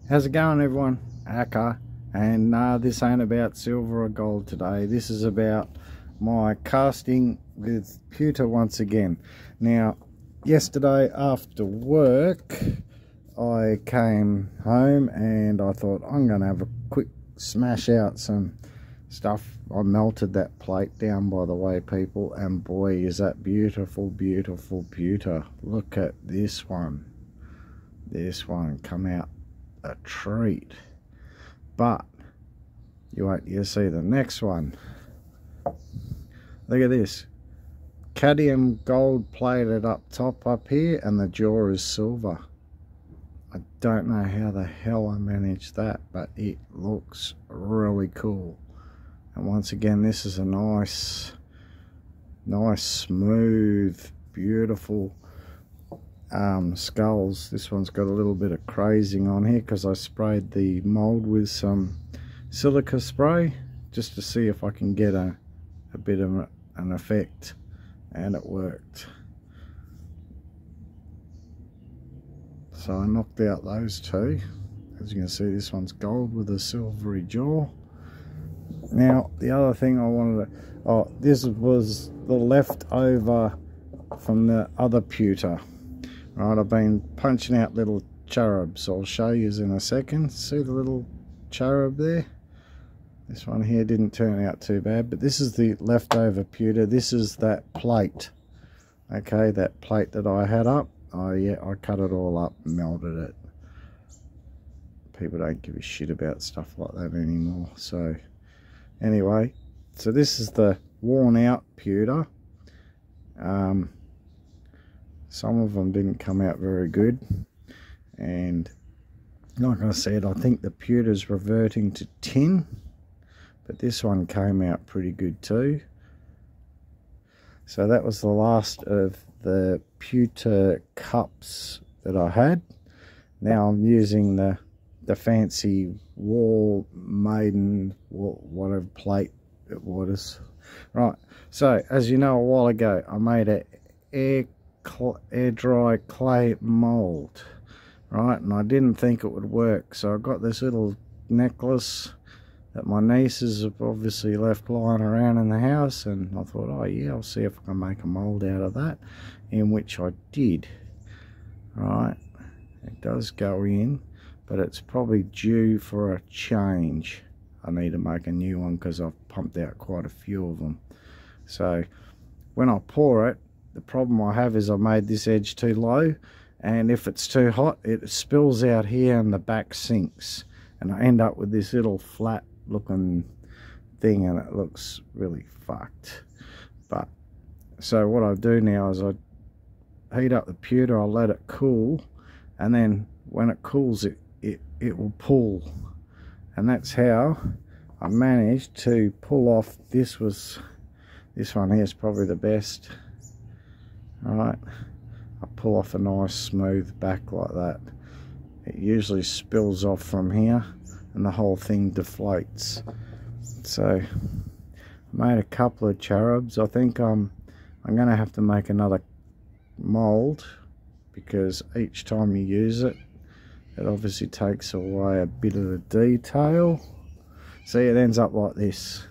How's it going, everyone? Aka. And this ain't about silver or gold today. This is about my casting with pewter once again. Now, yesterday after work, I came home and I thought I'm going to have a quick smash out some stuff. I melted that plate down, by the way, people, and boy, is that beautiful, beautiful pewter. Look at this one. This one come out a treat. But you wait till you see the next one. Look at this, cadmium gold plated up top up here, and the jaw is silver. I don't know how the hell I managed that, but it looks really cool. And once again, this is a nice smooth, beautiful skulls. This one's got a little bit of crazing on here because I sprayed the mould with some silica spray just to see if I can get a bit of an effect, and it worked. So I knocked out those two. As you can see, this one's gold with a silvery jaw. Now the other thing I wanted to, this was the leftover from the other pewter. Right, I've been punching out little cherubs. I'll show you in a second. See the little cherub there? This one here didn't turn out too bad, but this is the leftover pewter. This is that plate. Okay, that plate that I had up. Oh yeah, I cut it all up and melted it. People don't give a shit about stuff like that anymore. So anyway, so this is the worn out pewter. Some of them didn't come out very good, and like I said, I think the pewter's reverting to tin, but this one came out pretty good too. So that was the last of the pewter cups that I had. Now I'm using the fancy wall maiden, whatever plate it was. Right, so as you know, a while ago I made a air dry clay mould, right, and I didn't think it would work, so I got this little necklace that my nieces have obviously left lying around in the house, and I thought, oh yeah, I'll see if I can make a mould out of that, in which I did. Right, it does go in, but it's probably due for a change. I need to make a new one because I've pumped out quite a few of them. So when I pour it, the problem I have is I made this edge too low, and if it's too hot, it spills out here and the back sinks, and I end up with this little flat looking thing, and it looks really fucked. But so what I do now is I heat up the pewter, I let it cool, and then when it cools, it will pull, and that's how I managed to pull off. This one here is probably the best. Alright, I pull off a nice smooth back like that. It usually spills off from here and the whole thing deflates. So I made a couple of cherubs. I think I'm going to have to make another mould, because each time you use it, it obviously takes away a bit of the detail. See, it ends up like this.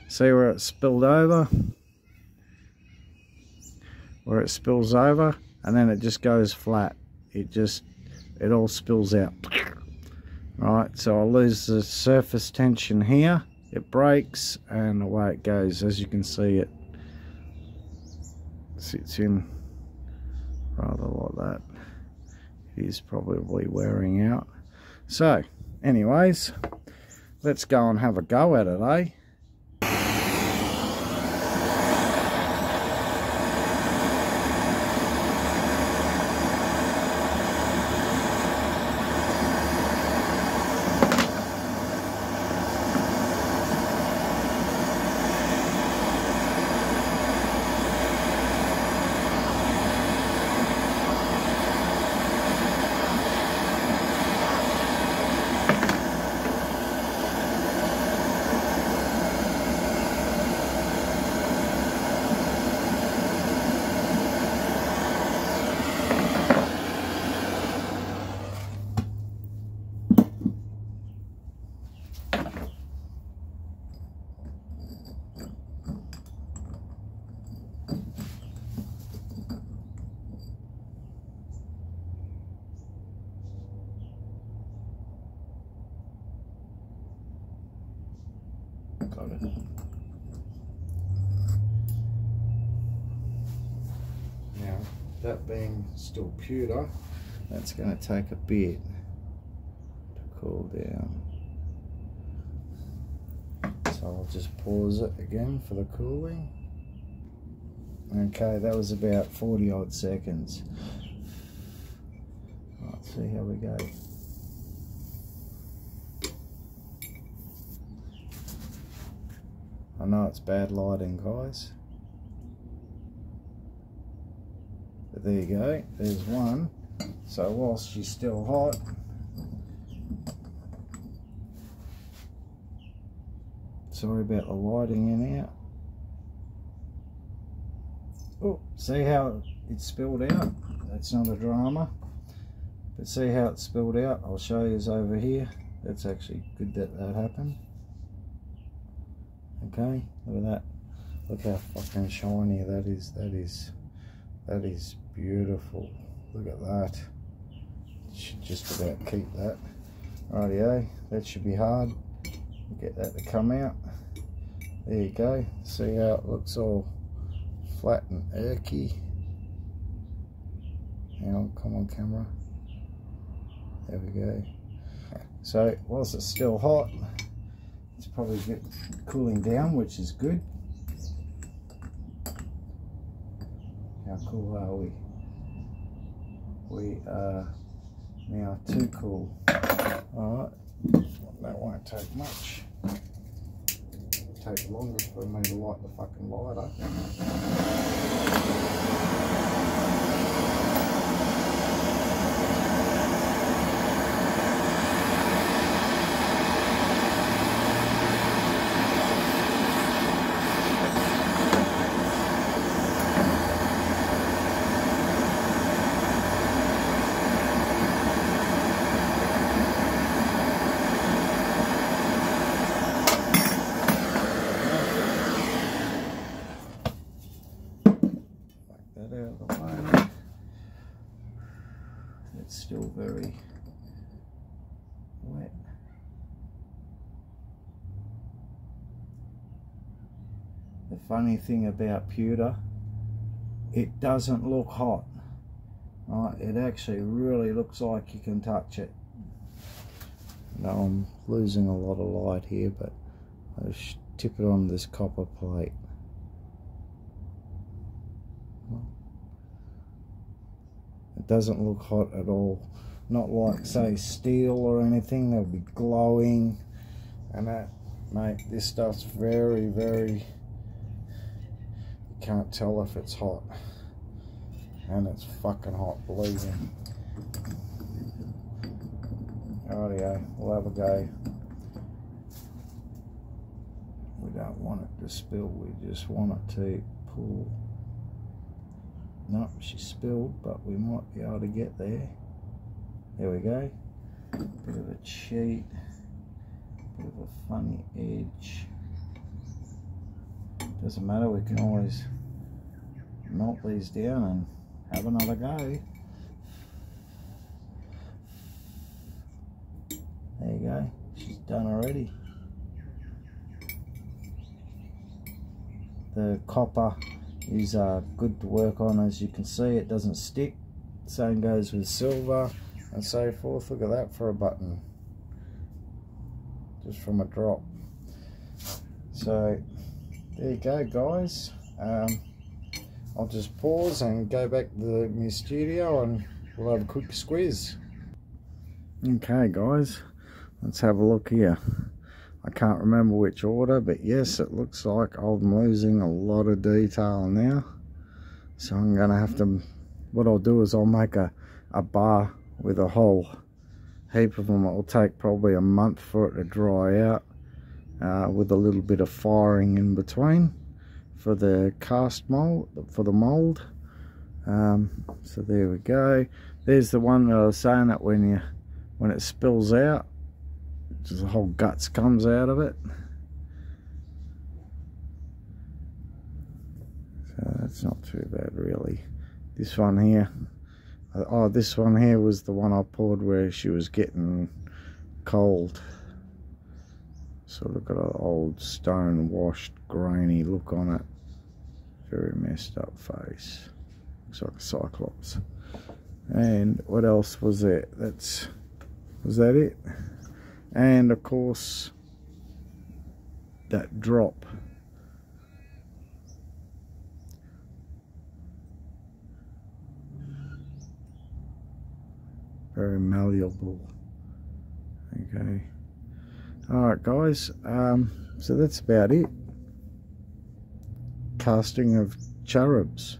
See where it spilled over? Where it spills over, and then it just goes flat. It all spills out. Right, so I lose the surface tension here, it breaks, and away it goes. As you can see, it sits in rather like that. It is probably wearing out. So anyways, let's go and have a go at it, eh? got it. Now, that being still pewter, that's going to take a bit to cool down. So I'll just pause it again for the cooling. Okay, that was about 40 odd seconds. Let's see how we go. I know it's bad lighting, guys, but there you go, there's one. So whilst she's still hot, sorry about the lighting in out. Oh, see how it spilled out? That's not a drama, but see how it spilled out? I'll show you over here. That's actually good that that happened. Okay, look at that. Look how fucking shiny that is. That is beautiful. Look at that. Should just about keep that. Rightio, that should be hard. Get that to come out. There you go. See how it looks all flat and erky. Hang on, come on camera. There we go. So whilst it's still hot, it's probably cooling down, which is good. How cool are we? We are now too cool. Alright, that won't take much. It'll take longer for me to light the fucking lighter. It's still very wet. The funny thing about pewter, it doesn't look hot. Right? It actually really looks like you can touch it. Now I'm losing a lot of light here, but I'll just tip it on this copper plate. It doesn't look hot at all. Not like, say, steel or anything. They'll be glowing and that. Mate, this stuff's very, very, you can't tell if it's hot. And it's fucking hot, believe me. Rightio, we'll have a go. We don't want it to spill, we just want it to pull. No, she spilled, but we might be able to get there. There we go. Bit of a cheat, bit of a funny edge. Doesn't matter, we can always melt these down and have another go. There you go, she's done already. The copper is good to work on, as you can see. It doesn't stick. Same goes with silver and so forth. Look at that for a button, just from a drop. So there you go, guys. I'll just pause and go back to my studio and we'll have a quick squeeze. Okay guys, let's have a look here. I can't remember which order, but yes, it looks like I'm losing a lot of detail now. So I'm going to have to, what I'll do is I'll make a bar with a whole heap of them. It'll take probably a month for it to dry out, with a little bit of firing in between for the cast mold, for the mold. So there we go. There's the one that I was saying that when it spills out, just the whole guts comes out of it. So that's not too bad really. This one here, oh, this one here was the one I poured where she was getting cold. Sort of got an old stone washed grainy look on it. Very messed up face. Looks like a cyclops. And what else was there? Was that it? And of course that drop. Very malleable. Okay. Alright guys, so that's about it. Casting of Cherubs.